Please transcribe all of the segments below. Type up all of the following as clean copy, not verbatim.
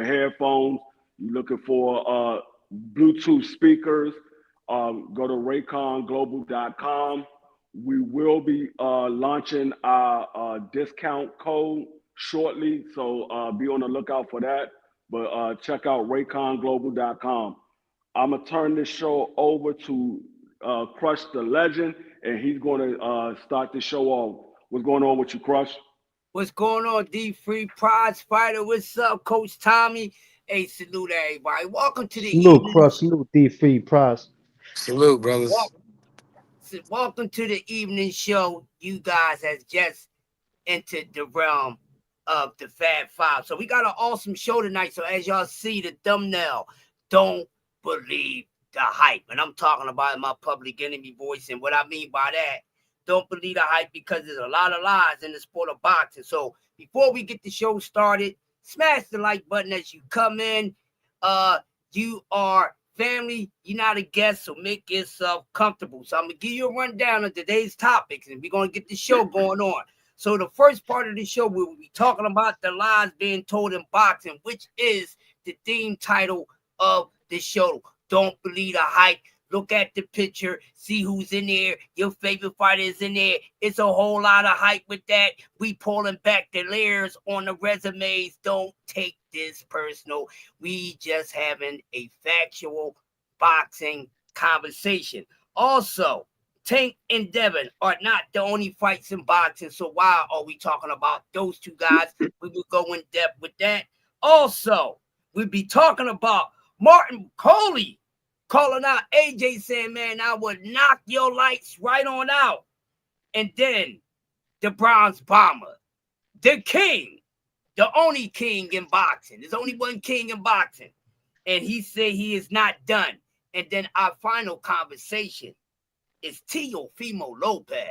headphones, you're looking for Bluetooth speakers, go to rayconglobal.com. We will be launching our discount code shortly, so be on the lookout for that. But check out rayconglobal.com. I'm going to turn this show over to Crush the Legend, and he's going to start the show off. What's going on with you, Crush? What's going on, D3 Prize Fighter? What's up, Coach Tommy? Hey, salute everybody. Welcome to the Salute, evening. Crush, salute, D3 Prize. Salute, brothers. Welcome to the evening show. You guys has just entered the realm of the Fab Five. So we got an awesome show tonight. So as y'all see the thumbnail, don't believe the hype. And I'm talking about my Public Enemy voice. And what I mean by that, don't believe the hype, because there's a lot of lies in the sport of boxing. So before we get the show started, smash the like button as you come in. You are family, you're not a guest, so make yourself comfortable. So I'm going to give you a rundown of today's topics, and we're going to get the show going on. So the first part of the show, we will be talking about the lies being told in boxing, which is the theme title of the show. Don't believe the hype. Look at the picture, see who's in there. Your favorite fighter is in there. It's a whole lot of hype with that. We pulling back the layers on the resumes. Don't take this personal. We just having a factual boxing conversation. Also, Tank and Devin are not the only fights in boxing. So why are we talking about those two guys? We will go in depth with that. Also, we'll be talking about Martin Coley calling out AJ, saying, man, I would knock your lights right on out. And then the Bronze Bomber, the king, the only king in boxing. There's only one king in boxing. And he said he is not done. And then our final conversation is Teofimo Lopez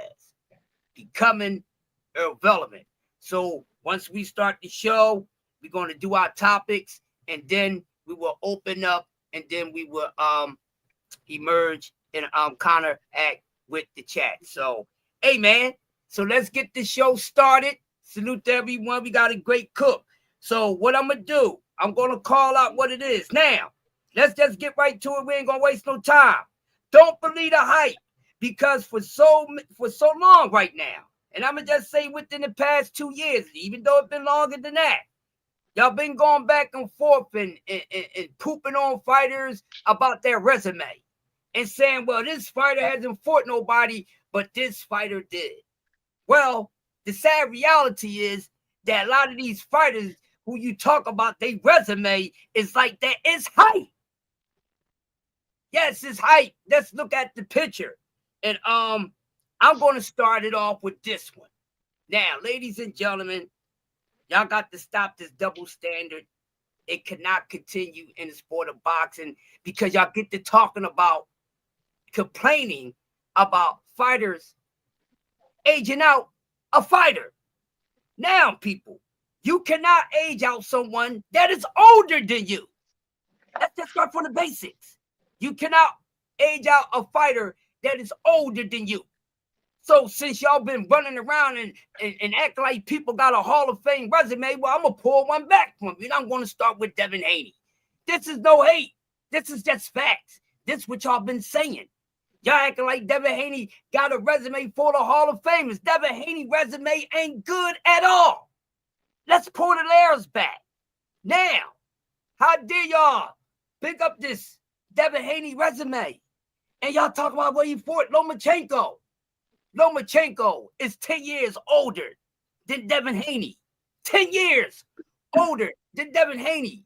becoming irrelevant. So once we start the show, we're going to do our topics, and then we will open up, and then we will emerge and counteract with the chat. So, hey, man, so let's get the show started. Salute to everyone. We got a great cook. So what I'm going to do, I'm going to call out what it is. Now, let's just get right to it. We ain't going to waste no time. Don't believe the hype, because for so long right now, and I'm going to just say within the past 2 years, even though it's been longer than that, y'all been going back and forth and pooping on fighters about their resume and saying, well, this fighter hasn't fought nobody, but this fighter did. Well, the sad reality is that a lot of these fighters who you talk about, their resume is like that. It's hype. Yes, it's hype. Let's look at the picture. And I'm going to start it off with this one. Now, ladies and gentlemen, y'all got to stop this double standard. It cannot continue in the sport of boxing, because y'all get to talking about, complaining about fighters aging out a fighter. Now, people, you cannot age out someone that is older than you. Let's just start from the basics. You cannot age out a fighter that is older than you. So since y'all been running around and acting like people got a Hall of Fame resume, well, I'm going to pull one back from you. And I'm going to start with Devin Haney. This is no hate. This is just facts. This is what y'all been saying. Y'all acting like Devin Haney got a resume for the Hall of Famers. Devin Haney resume ain't good at all. Let's pull the layers back. Now, how dare y'all pick up this Devin Haney resume and y'all talk about where he fought Lomachenko? Lomachenko is 10 years older than Devin Haney. 10 years older than Devin Haney.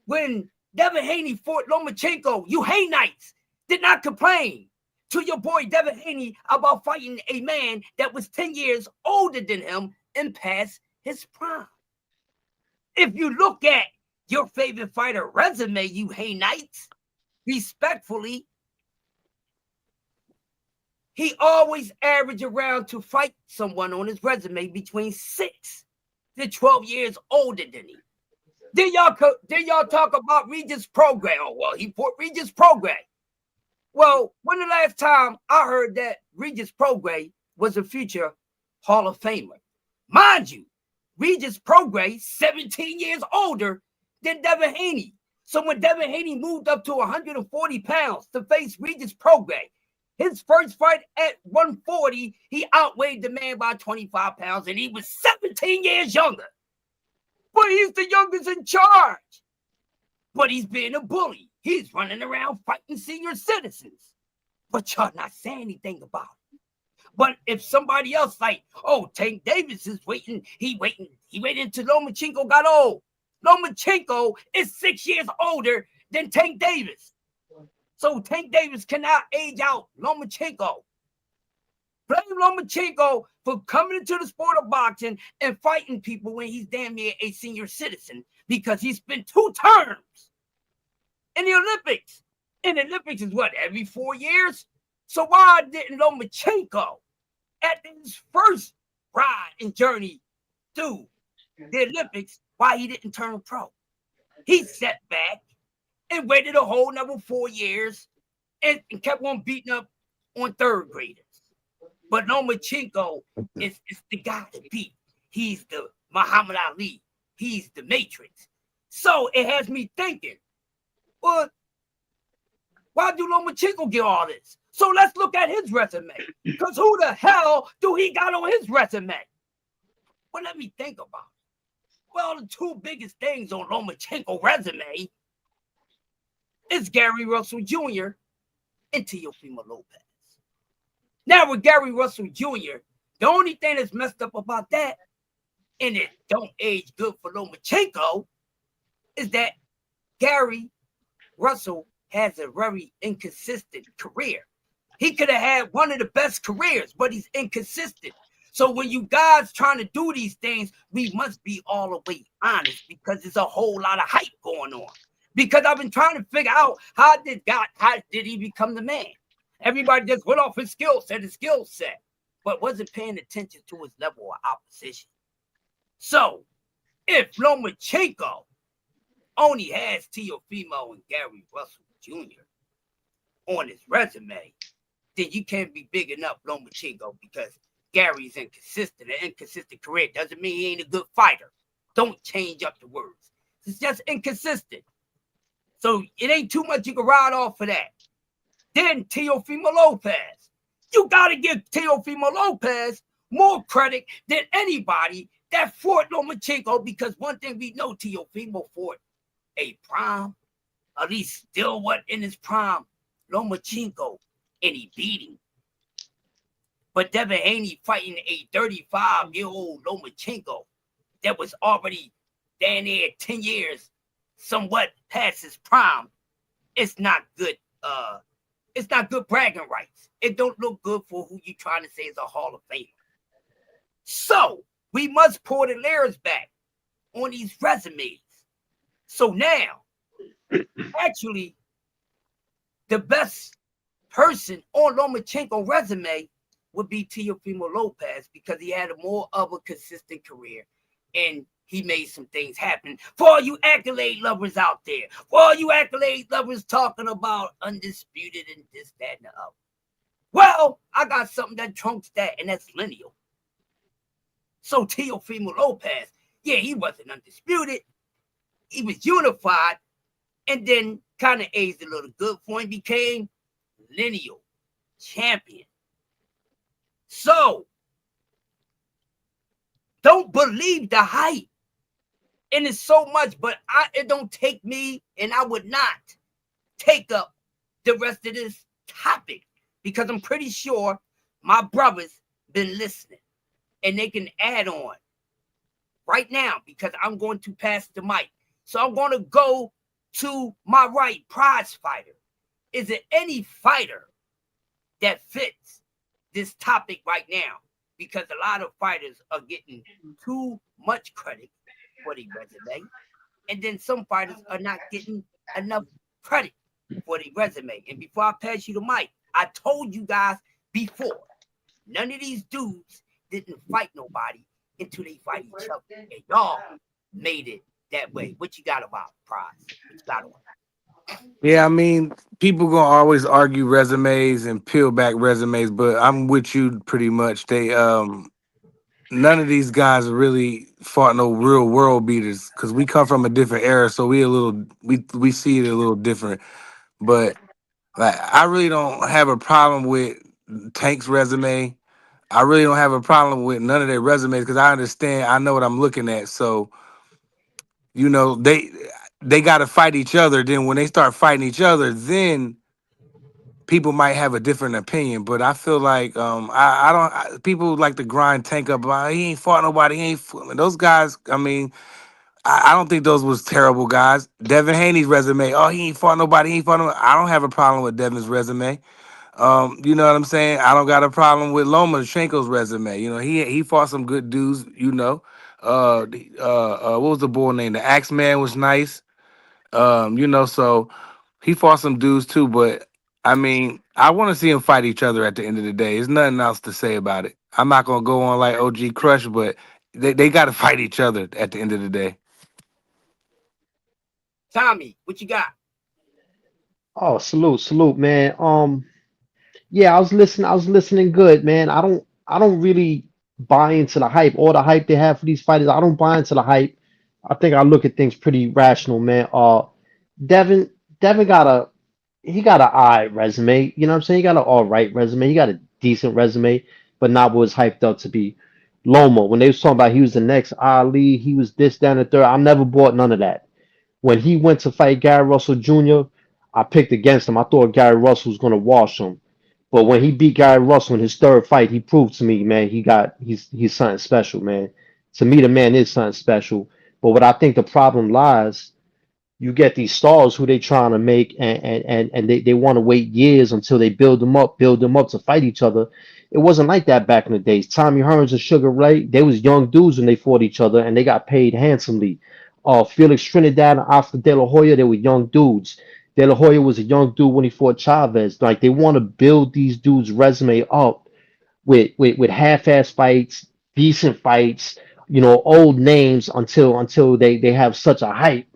When Devin Haney fought Lomachenko, you Haynites did not complain to your boy Devin Haney about fighting a man that was 10 years older than him and past his prime. If you look at your favorite fighter resume, you Haynites, respectfully, he always averaged around to fight someone on his resume between 6 to 12 years older than him. Then y'all talk about Regis Prograis. Oh, well, he fought Regis Prograis. Well, when the last time I heard that Regis Prograis was a future Hall of Famer? Mind you, Regis Prograis, 17 years older than Devin Haney. So when Devin Haney moved up to 140 pounds to face Regis Prograis, his first fight at 140, he outweighed the man by 25 pounds, and he was 17 years younger. But he's the youngest in charge. But he's being a bully. He's running around fighting senior citizens. But y'all not saying anything about it. But if somebody else like, oh, Tank Davis is waiting, he waited until Lomachenko got old. Lomachenko is 6 years older than Tank Davis. So Tank Davis cannot age out Lomachenko. Blame Lomachenko for coming into the sport of boxing and fighting people when he's damn near a senior citizen because he spent 2 terms in the Olympics. And the Olympics is what, every 4 years? So why didn't Lomachenko, at his first ride and journey through the Olympics, why he didn't turn pro? He sat back and waited a whole another 4 years and kept on beating up on third graders. But Lomachenko is the guy to beat. He's the Muhammad Ali. He's the Matrix. So it has me thinking, well, why do Lomachenko get all this? So let's look at his resume. Because who the hell do he got on his resume? Well, let me think about it. Well, the 2 biggest things on Lomachenko's resume is Gary Russell Jr. and Teofimo Lopez. Now with Gary Russell Jr., the only thing that's messed up about that, and it don't age good for Lomachenko, is that Gary Russell has a very inconsistent career. He could have had one of the best careers, but he's inconsistent. So when you guys trying to do these things, we must be all the way honest because there's a whole lot of hype going on. Because I've been trying to figure out how did he become the man? Everybody just went off his skill set, but wasn't paying attention to his level of opposition. So if Lomachenko only has Teofimo and Gary Russell Jr. on his resume, then you can't be big enough Lomachenko because Gary's inconsistent. An inconsistent career doesn't mean he ain't a good fighter. Don't change up the words. It's just inconsistent. So it ain't too much you can ride off for that. Then Teofimo Lopez. You got to give Teofimo Lopez more credit than anybody that fought Lomachenko because one thing we know, Teofimo fought a prime, at least still what in his prime, Lomachenko, and he beat him. But Devin Haney fighting a 35-year-old Lomachenko that was already down there 10 years, somewhat past his prime, it's not good. It's not good bragging rights. It don't look good for who you trying to say is a Hall of Famer. So we must pull the layers back on these resumes. So now, actually, the best person on Lomachenko's resume would be Teofimo Lopez because he had a more of a consistent career and he made some things happen. For all you accolade lovers out there, for all you accolade lovers talking about undisputed and this, that, and the other. Well, I got something that trumps that, and that's lineal. So Teofimo Lopez, yeah, he wasn't undisputed. He was unified, and then kind of aged a little good for him, became lineal champion. So, don't believe the hype. And it's so much, but it don't take me, and I would not take up the rest of this topic because I'm pretty sure my brothers been listening and they can add on right now because I'm going to pass the mic. So I'm going to go to my right, prize fighter. Is there any fighter that fits this topic right now? Because a lot of fighters are getting too much credit for the resume, and then some fighters are not getting enough credit for the resume. And before I pass you the mic, I told you guys before, none of these dudes didn't fight nobody until they fight each other, and y'all made it that way. What you got about prize? What you got on? Yeah, I mean, people gonna always argue resumes and peel back resumes, but I'm with you pretty much. none of these guys really fought no real world beaters because we come from a different era, so we see it a little different. But like, I really don't have a problem with Tank's resume. I really don't have a problem with none of their resumes because I understand. I know what I'm looking at. So you know they got to fight each other. Then when they start fighting each other, then people might have a different opinion. But I feel like people like to grind Tank up. He ain't fought nobody. He ain't those guys. I mean, I don't think those was terrible guys. Devin Haney's resume. Oh, he ain't fought nobody. He ain't fought nobody. I don't have a problem with Devin's resume. You know what I'm saying? I don't got a problem with Lomachenko's resume. You know, he fought some good dudes. You know, what was the boy name? The Axeman was nice. You know, so he fought some dudes too. But I mean, I want to see them fight each other at the end of the day. There's nothing else to say about it. I'm not gonna go on like OG Crush, but they got to fight each other at the end of the day. Tommy, what you got? Oh, salute, man. Yeah, I was listening good, man. I don't really buy into the hype. All the hype they have for these fighters, I don't buy into the hype. I think I look at things pretty rational, man. Devin, Devin got a he got an eye resume. You know what I'm saying? He got an all right resume. He got a decent resume, but not what was hyped up to be. Loma, when they was talking about he was the next Ali, he was this, down the third. I never bought none of that. When he went to fight Gary Russell Jr., I picked against him. I thought Gary Russell was gonna wash him. But when he beat Gary Russell in his third fight, he proved to me, man, he's something special, man. To me, the man is something special. But what I think the problem lies, you get these stars who they trying to make, and they want to wait years until they build them up to fight each other. It wasn't like that back in the days. Tommy Hearns and Sugar Ray, they was young dudes when they fought each other, and they got paid handsomely. Felix Trinidad and Oscar De La Hoya, they were young dudes. De La Hoya was a young dude when he fought Chavez. Like, they want to build these dudes' resume up with half-ass fights, decent fights, old names until they have such a hype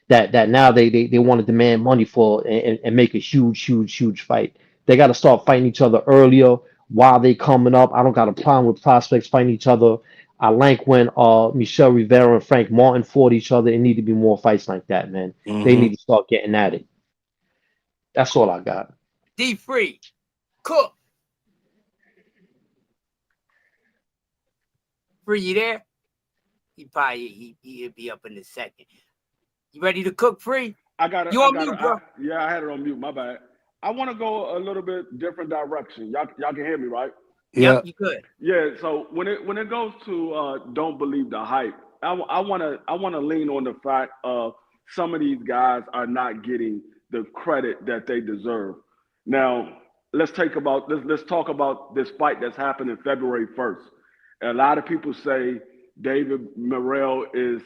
that now they want to demand money for and make a huge fight. They got to start fighting each other earlier while they coming up. I don't got a problem with prospects fighting each other. I like when Michelle Rivera and Frank Martin fought each other. It need to be more fights like that, man. They Hmm. need to start getting at it. That's all I got. D Free, Cook, Free, you there? He'll be up in a second. You ready to cook, Free? I got it. You I on got it. mute, bro? Yeah, I had it on mute. My bad. I want to go a little bit different direction. Y'all can hear me, right? Yep, Yeah. you good. Yeah. So when it goes to don't believe the hype, I wanna lean on the fact of some of these guys are not getting the credit that they deserve. Now let's talk about this fight that's happening February 1st. A lot of people say David Morrell is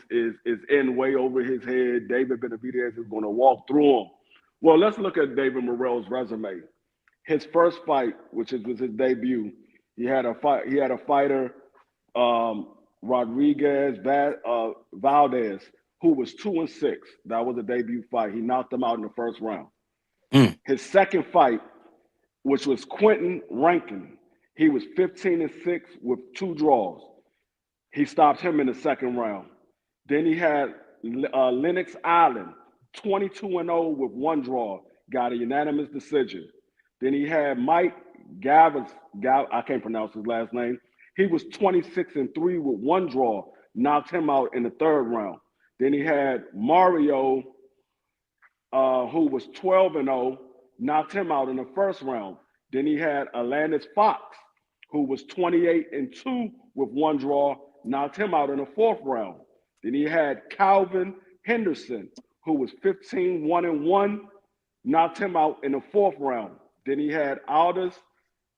in way over his head. David Benavidez is going to walk through him. Well, let's look at David Morrell's resume. His first fight, was his debut, he had a fight. He had a fighter, Rodriguez Valdez, who was 2-6. That was a debut fight. He knocked him out in the first round. Mm. His second fight, which was Quentin Rankin, he was 15-6 with two draws. He stopped him in the second round. Then he had Lennox Island, 22-0 with one draw, got a unanimous decision. Then he had Mike Gavas, I can't pronounce his last name. He was 26-3 with one draw, knocked him out in the third round. Then he had Mario, who was 12-0, knocked him out in the first round. Then he had Atlantis Fox, who was 28-2 with one draw, knocked him out in the fourth round. Then he had Calvin Henderson, who was 15-1-1, knocked him out in the fourth round. Then he had Aldous,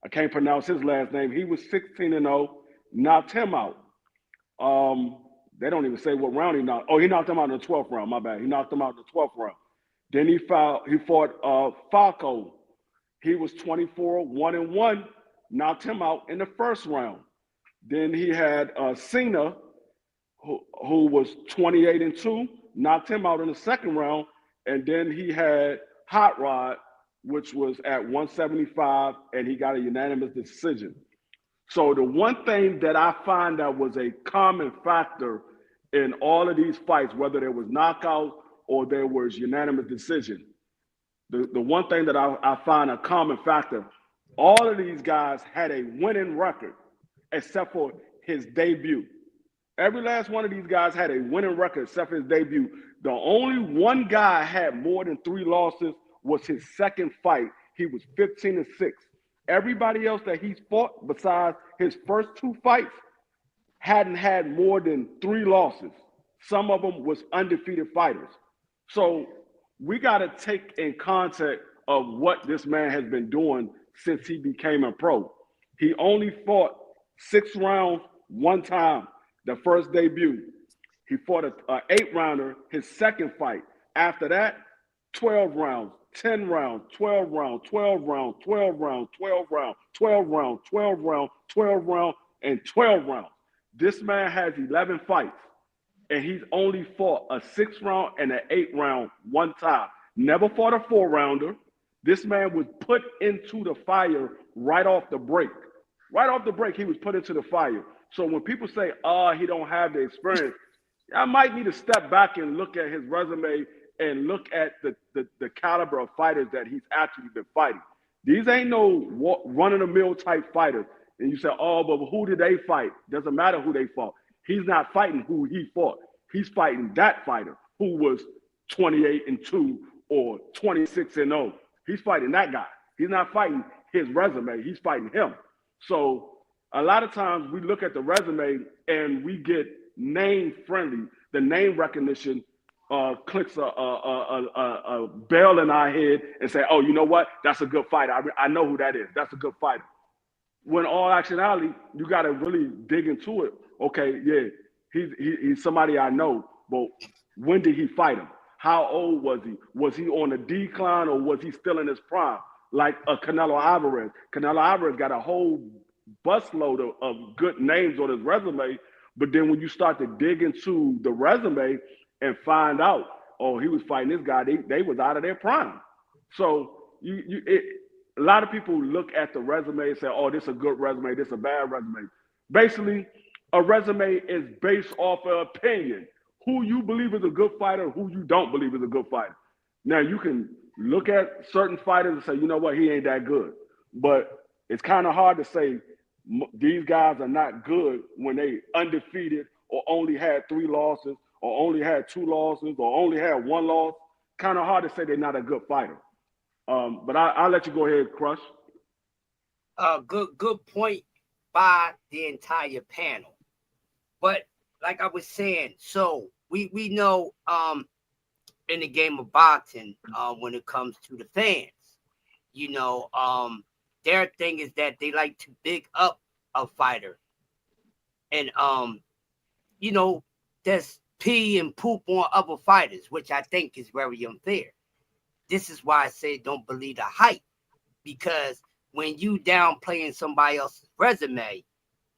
I can't pronounce his last name. He was 16-0, knocked him out. They don't even say what round he knocked. Oh, he knocked him out in the 12th round. My bad. He knocked him out in the 12th round. Then he fought Falco. He was 24-1-1, knocked him out in the first round. Then he had Cena, who was 28-2, knocked him out in the second round. And then he had Hot Rod, which was at 175, and he got a unanimous decision. So the one thing that I find that was a common factor in all of these fights, whether there was knockout or there was unanimous decision, the one thing that I find a common factor, all of these guys had a winning record except for his debut. Every last one of these guys had a winning record except for his debut. The only one guy had more than 3 losses was his second fight. He was 15-6. Everybody else that he's fought besides his first 2 fights hadn't had more than 3 losses. Some of them was undefeated fighters. So we got to take in context of what this man has been doing since he became a pro. He only fought 6 rounds one time, the first debut. He fought a 8 rounder his second fight. After that, 12 rounds, 10 rounds, 12 rounds, 12 rounds, 12 rounds, 12 rounds, 12 rounds, 12 rounds, 12 rounds, and 12 rounds. This man has 11 fights, and he's only fought a 6 round and an 8 round one time. Never fought a 4 rounder. This man was put into the fire right off the break. Right off the break, he was put into the fire. So when people say, he don't have the experience, I might need to step back and look at his resume and look at the caliber of fighters that he's actually been fighting. These ain't no run-of-the-mill type fighters. And you say, but who did they fight? Doesn't matter who they fought. He's not fighting who he fought. He's fighting that fighter who was 28-2 or 26-0. He's fighting that guy. He's not fighting his resume. He's fighting him. So a lot of times we look at the resume and we get name friendly. The name recognition clicks a bell in our head and say, oh, you know what? That's a good fighter. I know who that is. That's a good fighter. When all actuality, you got to really dig into it. Okay, yeah, he's somebody I know, but when did he fight him? How old was he? Was he on a decline or was he still in his prime? Like Canelo Alvarez. Canelo Alvarez got a whole busload of good names on his resume, but then when you start to dig into the resume and find out, he was fighting this guy, they was out of their prime. So a lot of people look at the resume and say, this is a good resume, this is a bad resume. Basically, a resume is based off of opinion. Who you believe is a good fighter, who you don't believe is a good fighter. Now, you can look at certain fighters and say, you know what, he ain't that good. But it's kind of hard to say these guys are not good when they undefeated or only had 3 losses or only had 2 losses or only had 1 loss. Kind of hard to say they're not a good fighter. But I'll let you go ahead, Crush. Good point by the entire panel. But like I was saying, so we know in the game of boxing, when it comes to the fans, their thing is that they like to big up a fighter. And there's pee and poop on other fighters, which I think is very unfair. This is why I say don't believe the hype, because when you downplaying somebody else's resume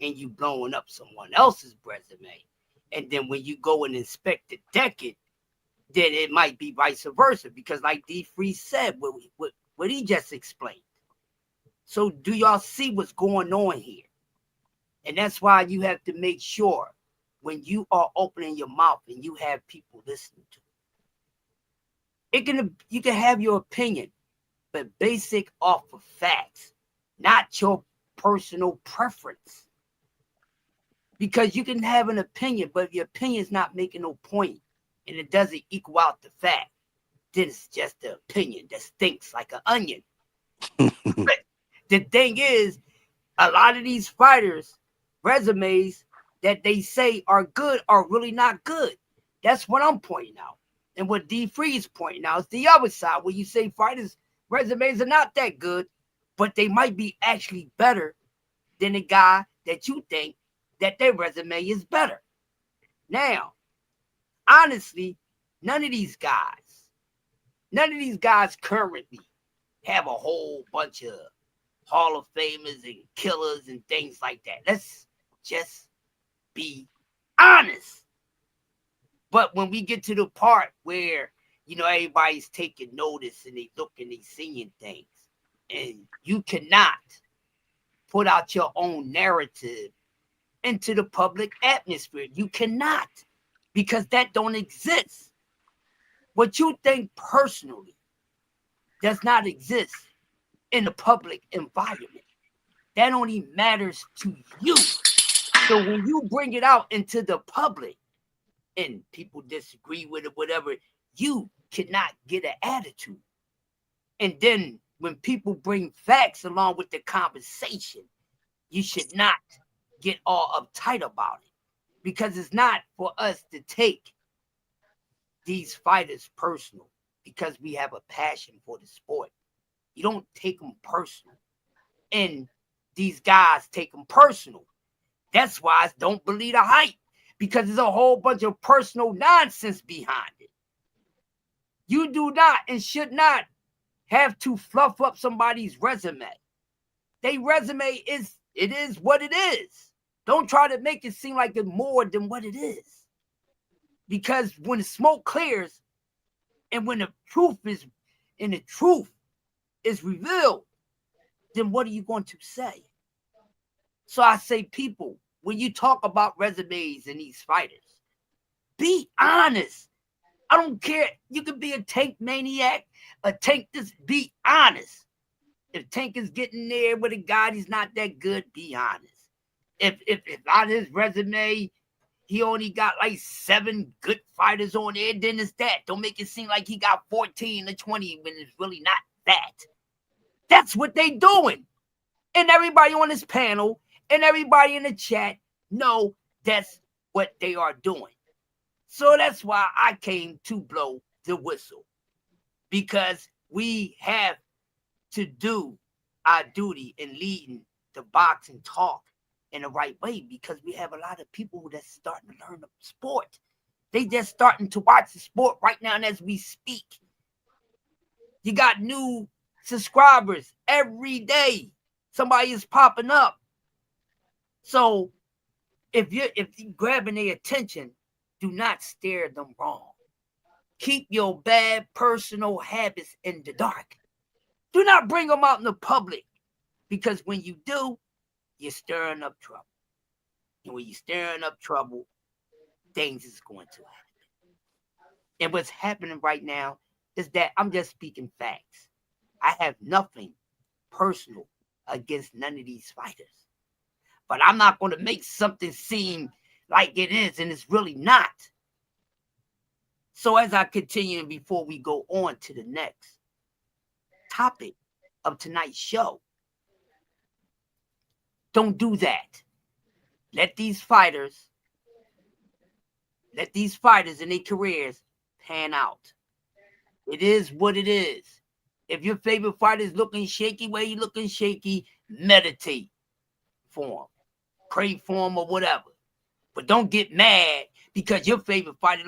and you blowing up someone else's resume, and then when you go and inspect the decade, then it might be vice versa, because like D. Free said, what he just explained. So do y'all see what's going on here? And that's why you have to make sure when you are opening your mouth and you have people listening to it, you can have your opinion, but basic off of facts, not your personal preference. Because you can have an opinion, but if your opinion is not making no point and it doesn't equal out the fact, then it's just the opinion that stinks like an onion. But the thing is, a lot of these fighters' resumes that they say are good are really not good. That's what I'm pointing out. And what D. Free is pointing out is the other side, where you say fighters' resumes are not that good, but they might be actually better than the guy that you think that their resume is better. Now, honestly, none of these guys currently have a whole bunch of Hall of Famers and killers and things like that. Let's just be honest. But when we get to the part where, everybody's taking notice and they look and they seeing things, and you cannot put out your own narrative into the public atmosphere. You cannot, because that don't exist. What you think personally does not exist in the public environment. That only matters to you. So when you bring it out into the public and people disagree with it, whatever, you cannot get an attitude. And then when people bring facts along with the conversation, you should not get all uptight about it, because it's not for us to take these fighters personal because we have a passion for the sport. You don't take them personal. And these guys take them personal. That's why I don't believe the hype, because there's a whole bunch of personal nonsense behind it. You do not and should not have to fluff up somebody's resume. Their resume is what it is. Don't try to make it seem like it's more than what it is. Because when the smoke clears and when the truth is revealed, then what are you going to say? So I say, people, when you talk about resumes and these fighters, be honest. I don't care. You can be a Tank maniac, a Tank, just be honest. If Tank is getting there with a guy, he's not that good, be honest. If on his resume, he only got like 7 good fighters on there, then it's that. Don't make it seem like he got 14 or 20 when it's really not that. That's what they doing. And everybody on this panel and everybody in the chat know that's what they are doing. So that's why I came to blow the whistle, because we have to do our duty in leading the boxing talk in the right way, because we have a lot of people that's starting to learn the sport. They just starting to watch the sport right now, and as we speak, you got new subscribers every day. Somebody is popping up. So if you're grabbing their attention, do not steer them wrong. Keep your bad personal habits in the dark. Do not bring them out in the public, because when you do, you're stirring up trouble. And when you're stirring up trouble, things is going to happen. And what's happening right now is that I'm just speaking facts. I have nothing personal against none of these fighters. But I'm not going to make something seem like it is, and it's really not. So as I continue, before we go on to the next topic of tonight's show, don't do that. Let these fighters in their careers pan out. It is what it is. If your favorite fighter is looking shaky, where you looking shaky, meditate for him. Pray for him or whatever. But don't get mad because your favorite fighter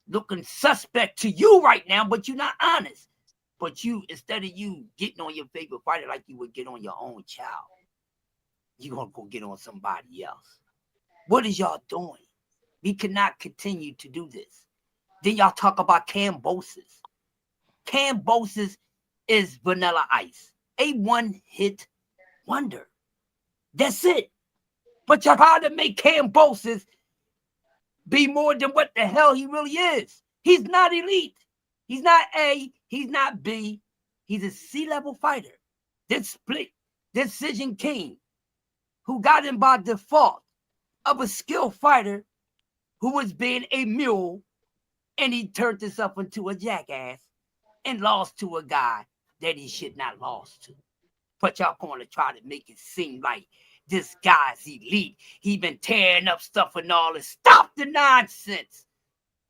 looking suspect to you right now, but you're not honest. But you, instead of you getting on your favorite fighter like you would get on your own child, you're going to go get on somebody else. What is y'all doing? We cannot continue to do this. Then y'all talk about Cambosis. Cambosis is Vanilla Ice. A one-hit wonder. That's it. But y'all try to make Cambosis be more than what the hell he really is. He's not elite. He's not A. He's not B. He's a C-level fighter. This split decision king who got him by default of a skilled fighter who was being a mule, and he turned himself into a jackass and lost to a guy that he should not lost to. But y'all going to try to make it seem like this guy's elite. He been tearing up stuff and all this. Stop the nonsense.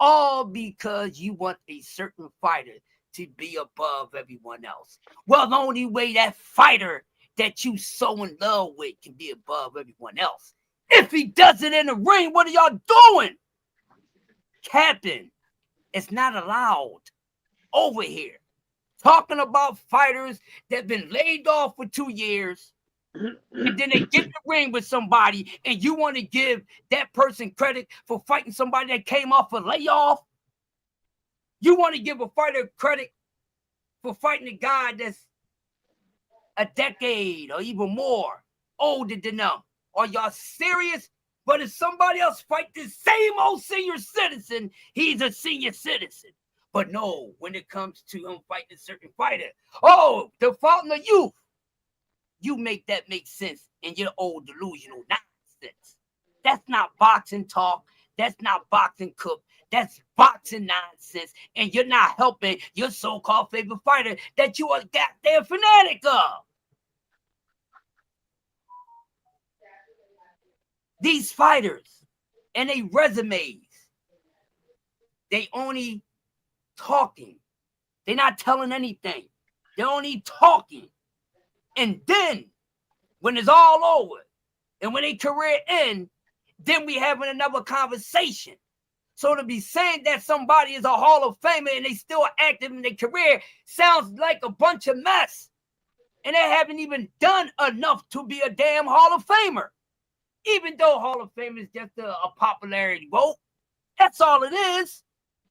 All because you want a certain fighter to be above everyone else. Well, the only way that fighter that you so in love with can be above everyone else, if he does it in the ring, what are y'all doing? Captain, it's not allowed over here. Talking about fighters that been laid off for 2 years, and then they get in the ring with somebody, and you want to give that person credit for fighting somebody that came off a layoff? You want to give a fighter credit for fighting a guy that's a decade or even more older than them. Are y'all serious? But if somebody else fight this same old senior citizen, he's a senior citizen. But no, when it comes to him fighting a certain fighter, oh, the fault of youth. You make that make sense in your old delusional nonsense. That's not boxing talk. That's not boxing cook. That's boxing nonsense. And you're not helping your so-called favorite fighter that you are goddamn fanatic of. These fighters and their resumes, they only talking. They're not telling anything. They're only talking. And then when it's all over and when their career ends, then we having another conversation. So to be saying that somebody is a Hall of Famer and they still active in their career sounds like a bunch of mess. And they haven't even done enough to be a damn Hall of Famer. Even though Hall of Fame is just a popularity vote. That's all it is.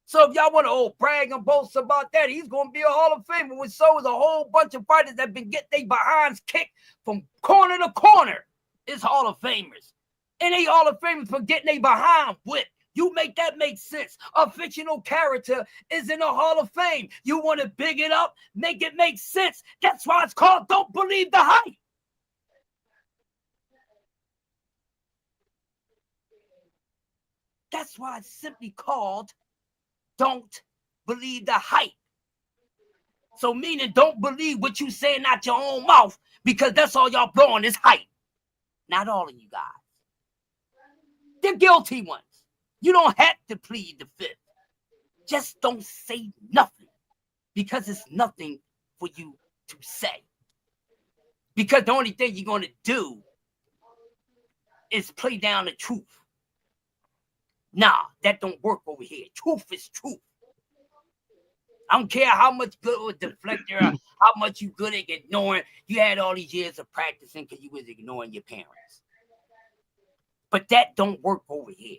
So if y'all want to brag and boast about that, he's going to be a Hall of Famer. Which so is a whole bunch of fighters that been getting their behinds kicked from corner to corner. It's Hall of Famers. And they Hall of Famers for getting their behind whipped. You make that make sense. A fictional character is in a Hall of Fame. You want to big it up, make it make sense. That's why it's called Don't Believe the Hype. That's why it's simply called Don't Believe the Hype. So meaning don't believe what you saying out your own mouth because that's all y'all blowing is hype. Not all of you guys. They're guilty ones. You don't have to plead the fifth. Just don't say nothing because it's nothing for you to say. Because the only thing you're going to do is play down the truth. Nah, that don't work over here. Truth is truth. I don't care how much good with deflector, how much you good at ignoring. You had all these years of practicing because you was ignoring your parents. But that don't work over here.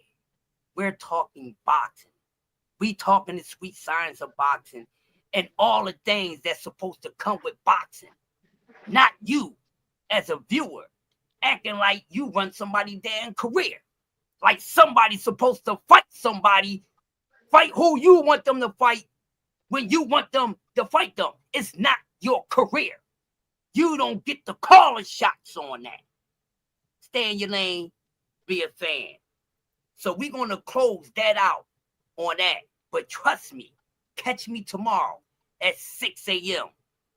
We're talking boxing. We talking the sweet science of boxing and all the things that's supposed to come with boxing. Not you as a viewer acting like you run somebody's damn career. Like somebody's supposed to fight somebody, fight who you want them to fight when you want them to fight them. It's not your career. You don't get to call the shots on that. Stay in your lane, be a fan. So we're going to close that out on that. But trust me, catch me tomorrow at 6 a.m.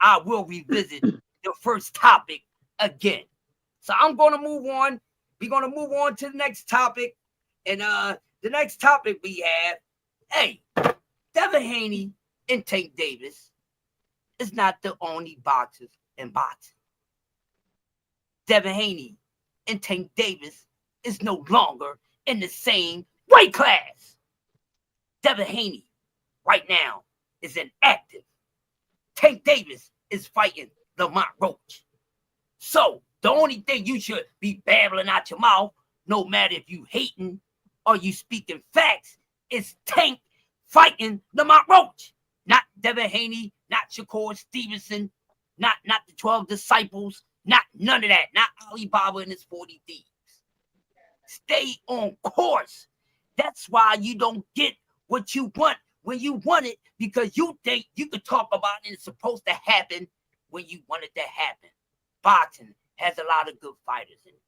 I will revisit the first topic again. So I'm going to move on. We're going to move on to the next topic. And the next topic we have, hey, Devin Haney and Tank Davis is not the only boxers in boxing. Devin Haney and Tank Davis is no longer in the same weight class. Devin Haney right now is inactive. Tank Davis is fighting Lamont Roach. So the only thing you should be babbling out your mouth, no matter if you hating or you speaking facts, is Tank fighting Lamont Roach. Not Devin Haney, not Shakur Stevenson, not the 12 disciples, not none of that. Not Alibaba and his 40 thieves. Stay on course. That's why you don't get what you want when you want it, because you think you could talk about it. It's supposed to happen when you want it to happen. Boxing has a lot of good fighters in it.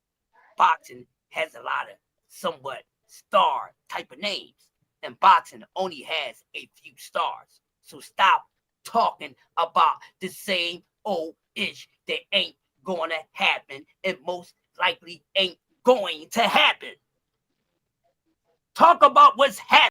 Boxing has a lot of somewhat star type of names. And boxing only has a few stars. So stop talking about the same old ish that ain't going to happen and most likely ain't going to happen. Talk about what's happening.